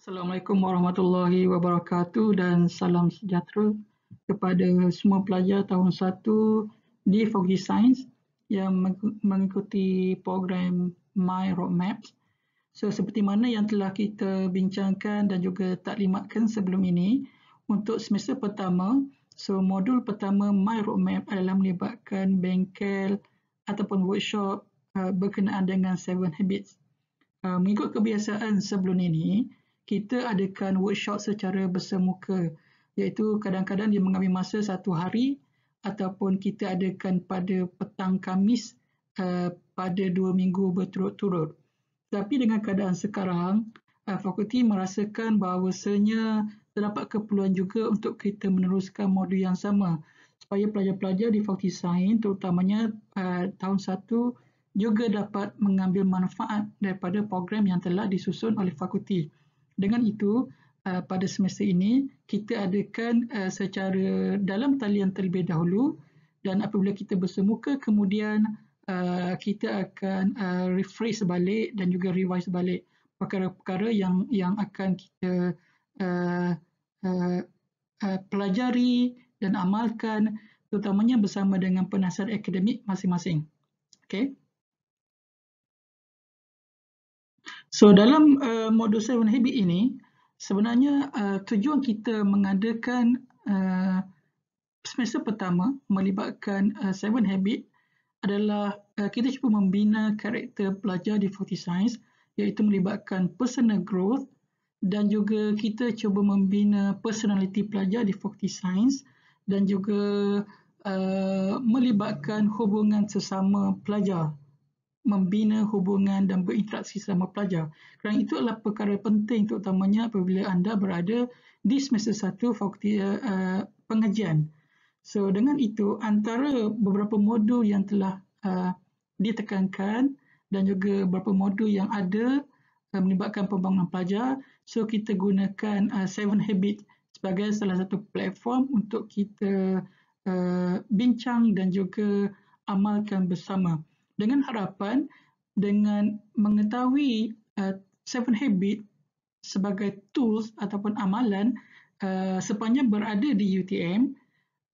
Assalamualaikum warahmatullahi wabarakatuh dan salam sejahtera kepada semua pelajar tahun 1 di Fakulti Sains yang mengikuti program My Roadmaps. So, seperti mana yang telah kita bincangkan dan juga taklimatkan sebelum ini, untuk semester pertama, so modul pertama My Roadmap adalah melibatkan bengkel ataupun workshop berkenaan dengan 7 Habits. Mengikut kebiasaan sebelum ini, kita adakan workshop secara bersemuka, iaitu kadang-kadang dia mengambil masa 1 hari ataupun kita adakan pada petang Khamis pada 2 minggu berturut-turut. Tapi dengan keadaan sekarang, fakulti merasakan bahawasanya terdapat keperluan juga untuk kita meneruskan modul yang sama supaya pelajar-pelajar di Fakulti Sains terutamanya tahun 1 juga dapat mengambil manfaat daripada program yang telah disusun oleh fakulti. Dengan itu, pada semester ini, kita adakan secara dalam talian terlebih dahulu dan apabila kita bersemuka, kemudian kita akan refresh balik dan juga revise balik perkara-perkara yang akan kita pelajari dan amalkan, terutamanya bersama dengan penasihat akademik masing-masing. Okay. So, dalam modul 7 Habit ini, sebenarnya tujuan kita mengadakan semester pertama melibatkan 7 Habit adalah kita cuba membina karakter pelajar di Fakulti Sains, iaitu melibatkan personal growth dan juga kita cuba membina personality pelajar di Fakulti Sains dan juga melibatkan hubungan sesama pelajar, membina hubungan dan berinteraksi sama pelajar. Kerana itu adalah perkara penting terutamanya apabila anda berada di semester 1 fakulti pengajian. So, dengan itu antara beberapa modul yang telah ditekankan dan juga beberapa modul yang ada melibatkan pembangunan pelajar, so kita gunakan 7 Habit sebagai salah satu platform untuk kita bincang dan juga amalkan bersama. Dengan harapan, dengan mengetahui 7 Habit sebagai tools ataupun amalan sepanjang berada di UTM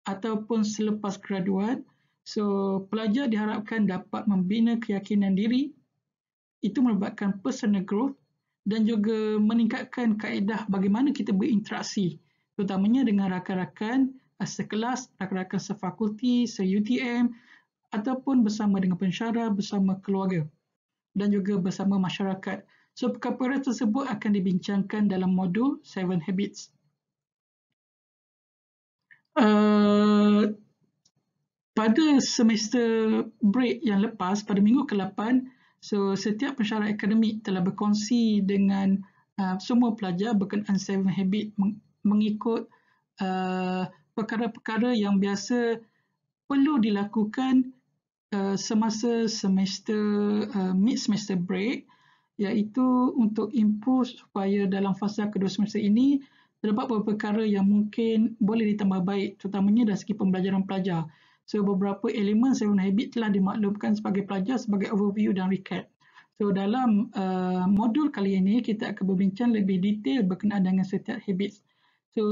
ataupun selepas graduat, so pelajar diharapkan dapat membina keyakinan diri, itu melibatkan personal growth dan juga meningkatkan kaedah bagaimana kita berinteraksi, terutamanya dengan rakan-rakan sekelas, rakan-rakan sefakulti, se-UTM, ataupun bersama dengan pensyarah, bersama keluarga dan juga bersama masyarakat. So, perkara tersebut akan dibincangkan dalam modul 7 Habits. Pada semester break yang lepas, pada minggu ke-8, so setiap pensyarah akademik telah berkongsi dengan semua pelajar berkenaan 7 Habit mengikut perkara-perkara yang biasa perlu dilakukan semasa semester mid semester break, iaitu untuk improve supaya dalam fasa kedua semester ini terdapat beberapa perkara yang mungkin boleh ditambah baik, terutamanya dari segi pembelajaran pelajar. So, beberapa elemen 7 Habit telah dimaklumkan sebagai pelajar sebagai overview dan recap. So, dalam modul kali ini kita akan berbincang lebih detail berkenaan dengan setiap habits. So,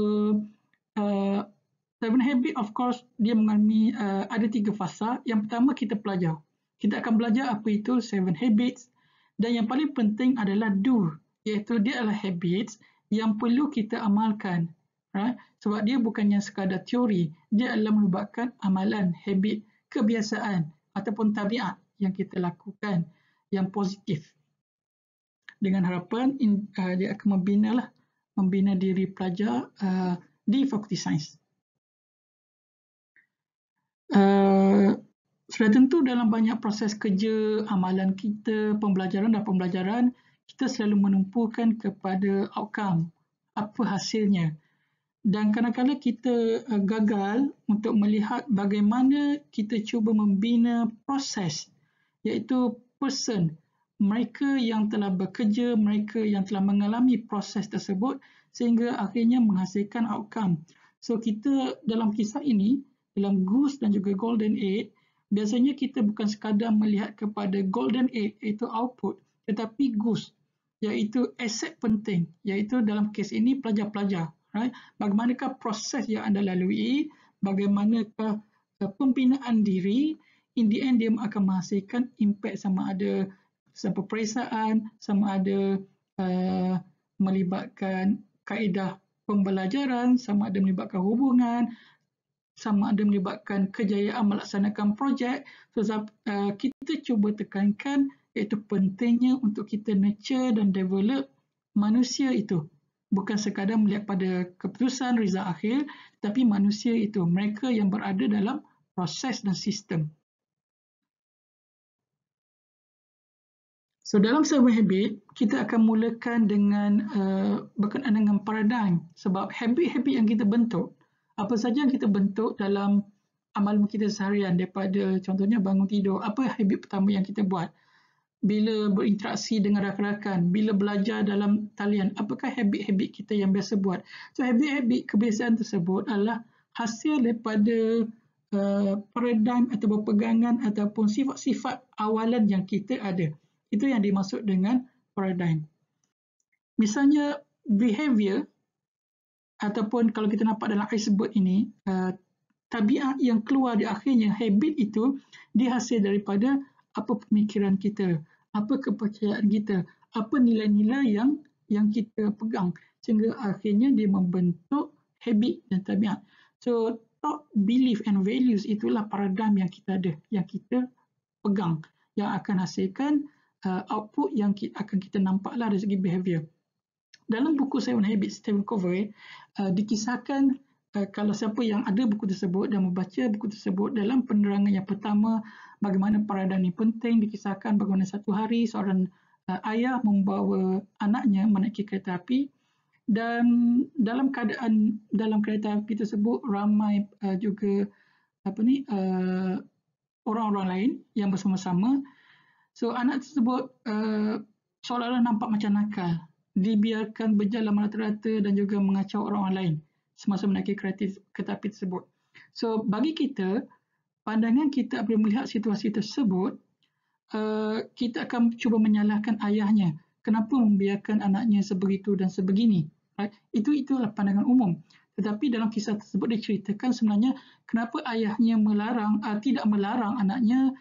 7 Habit of course dia mengalami ada 3 fasa. Yang pertama kita belajar. Kita akan belajar apa itu 7 Habits dan yang paling penting adalah do, iaitu dia adalah habits yang perlu kita amalkan. Right? Sebab dia bukannya sekadar teori, dia adalah melibatkan amalan, habit, kebiasaan ataupun tabiat yang kita lakukan yang positif. Dengan harapan dia akan membina diri pelajar di Fakulti Sains. Sudah tentu dalam banyak proses kerja, amalan kita, pembelajaran dan pembelajaran, kita selalu menumpukan kepada outcome, apa hasilnya. Dan kadang-kadang kita gagal untuk melihat bagaimana kita cuba membina proses, iaitu person, mereka yang telah bekerja, mereka yang telah mengalami proses tersebut sehingga akhirnya menghasilkan outcome. So, kita dalam kisah ini, dalam Goose dan juga Golden 8, biasanya kita bukan sekadar melihat kepada Golden 8 iaitu output, tetapi Goose iaitu aset penting, iaitu dalam kes ini pelajar-pelajar. Right? Bagaimanakah proses yang anda lalui, bagaimanakah pembinaan diri, in the end dia akan menghasilkan impact sama ada peperiksaan, sama ada melibatkan kaedah pembelajaran, sama ada melibatkan hubungan, sama ada melibatkan kejayaan melaksanakan projek. So, kita cuba tekankan iaitu pentingnya untuk kita nurture dan develop manusia itu. Bukan sekadar melihat pada keputusan result akhir, tapi manusia itu, mereka yang berada dalam proses dan sistem. So, dalam sebuah habit, kita akan mulakan dengan berkenaan dengan paradigm. Sebab habit-habit yang kita bentuk, apa saja yang kita bentuk dalam amalan kita seharian, daripada contohnya bangun tidur, apa habit pertama yang kita buat? Bila berinteraksi dengan rakan-rakan, bila belajar dalam talian, apakah habit-habit kita yang biasa buat? So, habit-habit kebiasaan tersebut adalah hasil daripada paradigm atau pegangan ataupun sifat-sifat awalan yang kita ada. Itu yang dimaksud dengan paradigm. Misalnya, behavior ataupun kalau kita nampak dalam iceberg ini, tabiat yang keluar di akhirnya, habit itu dihasil daripada apa pemikiran kita, apa kepercayaan kita, apa nilai-nilai yang kita pegang, sehingga akhirnya dia membentuk habit dan tabiat. So, thought, belief and values itulah paradigm yang kita ada, yang kita pegang, yang akan hasilkan output yang akan kita nampaklah dari segi behavior. Dalam buku 7 Habits, Stephen Covey dikisahkan kalau siapa yang ada buku tersebut dan membaca buku tersebut, dalam penerangan yang pertama, bagaimana paradigm ini penting, dikisahkan bagaimana satu hari seorang ayah membawa anaknya menaiki kereta api, dan dalam keadaan dalam kereta api tersebut ramai juga orang-orang lain yang bersama-sama. So, anak tersebut seolah-olah nampak macam nakal, dibiarkan berjalan merata-rata dan juga mengacau orang lain semasa menaiki kereta api tersebut. So, bagi kita, pandangan kita apabila melihat situasi tersebut, kita akan cuba menyalahkan ayahnya. Kenapa membiarkan anaknya sebegitu dan sebegini? Right? Itulah pandangan umum. Tetapi dalam kisah tersebut diceritakan sebenarnya kenapa ayahnya tidak melarang anaknya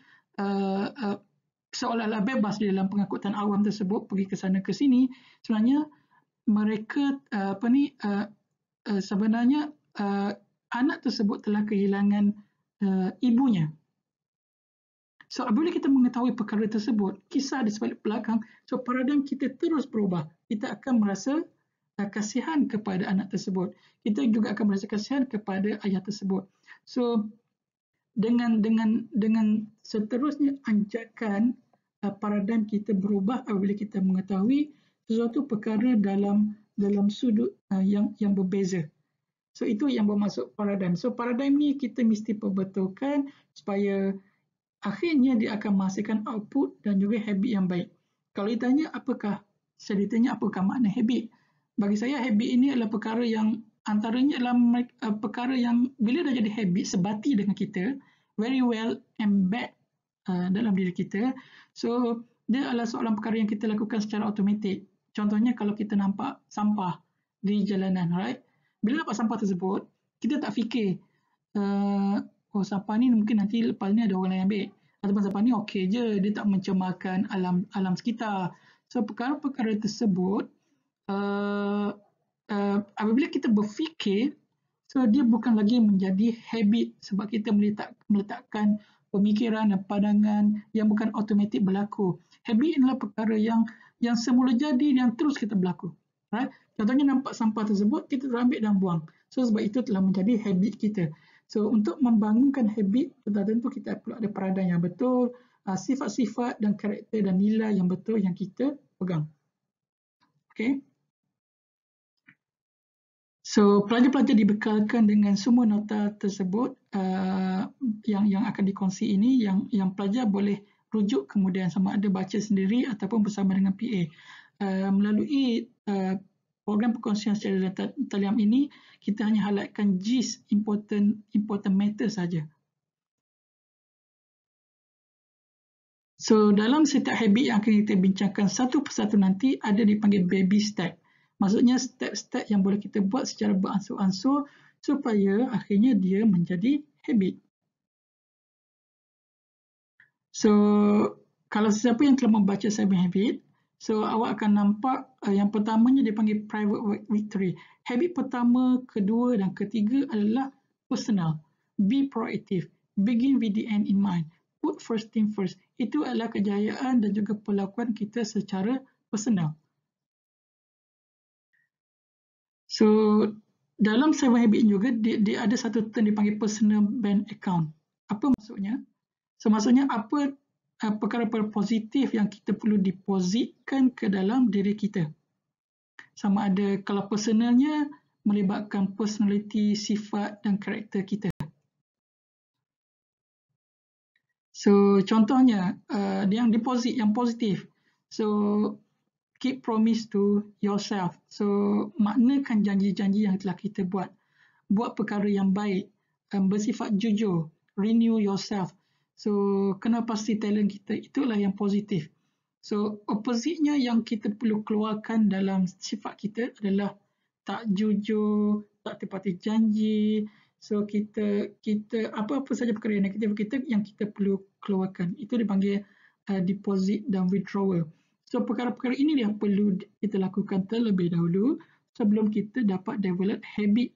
seolah-olah bebas di dalam pengangkutan awam tersebut pergi ke sana ke sini. Sebenarnya mereka sebenarnya anak tersebut telah kehilangan ibunya. So, apabila kita mengetahui perkara tersebut, kisah di sebalik belakang, so paradigm kita terus berubah. Kita akan merasa kasihan kepada anak tersebut. Kita juga akan merasa kasihan kepada ayah tersebut. So, dengan seterusnya anjakan paradigm kita berubah apabila kita mengetahui sesuatu perkara dalam sudut yang berbeza. So, itu yang bermaksud paradigm. So, paradigm ni kita mesti perbetulkan supaya akhirnya dia akan menghasilkan output dan juga habit yang baik. Kalau ditanya apakah makna habit? Bagi saya, habit ini adalah perkara yang antaranya adalah perkara yang bila dah jadi habit, sebati dengan kita, very well embed dalam diri kita. So, dia adalah soalan perkara yang kita lakukan secara automatik. Contohnya kalau kita nampak sampah di jalanan, right? Bila nampak sampah tersebut, kita tak fikir, sampah ni mungkin nanti lepas ni ada orang lain ambil. Ataupun sampah ni okey je, dia tak mencemarkan alam sekitar. So, perkara-perkara tersebut, apabila kita berfikir, so dia bukan lagi menjadi habit sebab kita meletakkan pemikiran dan pandangan yang bukan automatik berlaku. Habit adalah perkara yang semula jadi yang terus kita berlaku. Right? Contohnya nampak sampah tersebut, kita ambil dan buang. So, sebab itu telah menjadi habit kita. So, untuk membangunkan habit, tentu kita perlu ada paradigm yang betul, sifat-sifat dan karakter dan nilai yang betul yang kita pegang. Okay. So, pelajar-pelajar dibekalkan dengan semua nota tersebut yang akan dikongsi ini, yang pelajar boleh rujuk kemudian sama ada baca sendiri ataupun bersama dengan PA. Melalui program perkongsian secara talian ini, kita hanya highlightkan gist important matter saja. So, dalam setiap habit yang akan kita bincangkan satu persatu nanti ada dipanggil baby step. Maksudnya step-step yang boleh kita buat secara beransur-ansur supaya akhirnya dia menjadi habit. So, kalau sesiapa yang telah membaca 7 Habit, so awak akan nampak yang pertamanya dipanggil private victory. Habit pertama, kedua dan ketiga adalah personal. Be proactive. Begin with the end in mind. Put first thing first. Itu adalah kejayaan dan juga perlakuan kita secara personal. So, dalam 7 Habit juga, dia ada satu term dipanggil personal bank account. Apa maksudnya? So, maksudnya apa perkara-perkara positif yang kita perlu depositkan ke dalam diri kita. Sama ada kalau personalnya melibatkan personality, sifat dan karakter kita. So, contohnya yang deposit yang positif. So, keep promise to yourself. So, maknakan janji-janji yang telah kita buat. Buat perkara yang baik, bersifat jujur, renew yourself. So, kena pasti talent kita, itulah yang positif. So, opposite-nya yang kita perlu keluarkan dalam sifat kita adalah tak jujur, tak tepati janji. So, kita apa-apa saja perkara yang negatif kita yang kita perlu keluarkan. Itu dipanggil deposit dan withdrawal. So, perkara-perkara ini yang perlu kita lakukan terlebih dahulu sebelum kita dapat develop habit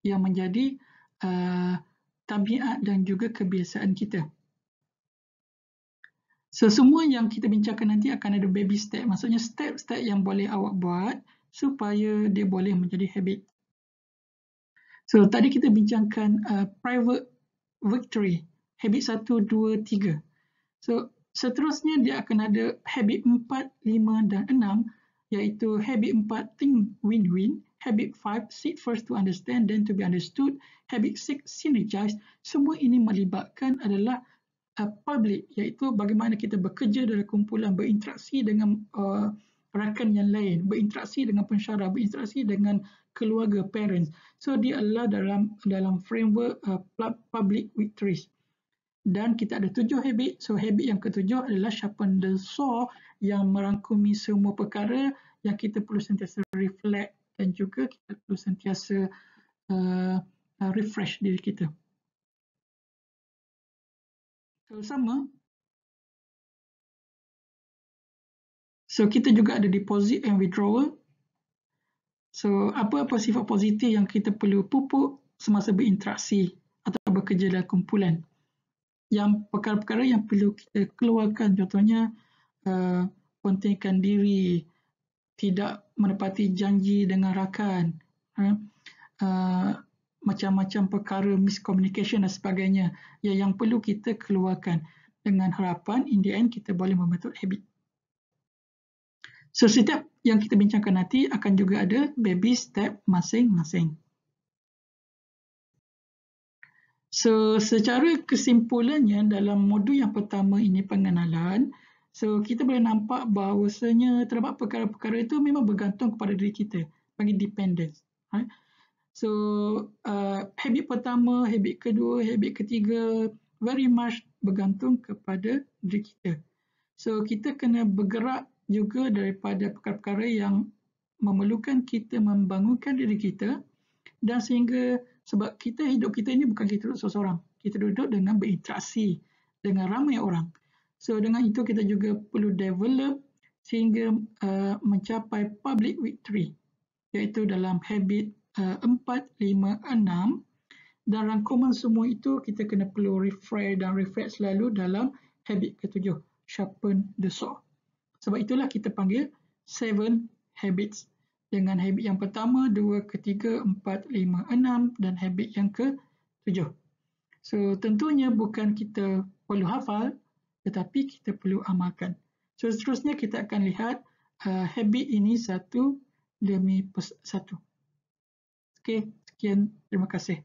yang menjadi tabiat dan juga kebiasaan kita. So, semua yang kita bincangkan nanti akan ada baby step. Maksudnya step-step yang boleh awak buat supaya dia boleh menjadi habit. So, tadi kita bincangkan private victory. Habit 1, 2, 3. So, seterusnya dia akan ada habit 4, 5 dan 6, iaitu habit 4, think win-win. Habit 5, seek first to understand, then to be understood. Habit 6, synergize. Semua ini melibatkan adalah public, iaitu bagaimana kita bekerja dalam kumpulan, berinteraksi dengan rakan yang lain, berinteraksi dengan pensyarah, berinteraksi dengan keluarga, parents. So, dia adalah dalam framework public victories. Dan kita ada 7 habit. So, habit yang ketujuh adalah sharpen the saw yang merangkumi semua perkara yang kita perlu sentiasa reflect dan juga kita perlu sentiasa refresh diri kita. So, sama. So, kita juga ada deposit and withdrawal. So, apa-apa sifat positif yang kita perlu pupuk semasa berinteraksi atau bekerja dalam kumpulan. Yang perkara-perkara yang perlu kita keluarkan, contohnya pentingkan diri, tidak menepati janji dengan rakan, macam-macam perkara miscommunication dan sebagainya yang perlu kita keluarkan dengan harapan in the end kita boleh membentuk habit. So, setiap yang kita bincangkan nanti akan juga ada baby step masing-masing. So, secara kesimpulannya dalam modul yang pertama ini pengenalan, so kita boleh nampak bahawasanya terdapat perkara-perkara itu memang bergantung kepada diri kita, panggil dependence. Right? So, habit pertama, habit kedua, habit ketiga very much bergantung kepada diri kita. So, kita kena bergerak juga daripada perkara-perkara yang memerlukan kita membangunkan diri kita dan sehingga sebab hidup kita ini bukan kita duduk seorang. Kita duduk dengan berinteraksi dengan ramai orang. So, dengan itu kita juga perlu develop sehingga mencapai public victory iaitu dalam habit 4, 5, 6 dan rangkuman semua itu kita kena perlu refresh dan reflect selalu dalam habit ke-7, sharpen the saw. Sebab itulah kita panggil 7 habits. Dengan habit yang pertama, 2, ketiga, 4, 5, 6 dan habit yang ke-7. So, tentunya bukan kita perlu hafal tetapi kita perlu amalkan. So, seterusnya kita akan lihat habit ini satu demi satu. Okey, sekian. Terima kasih.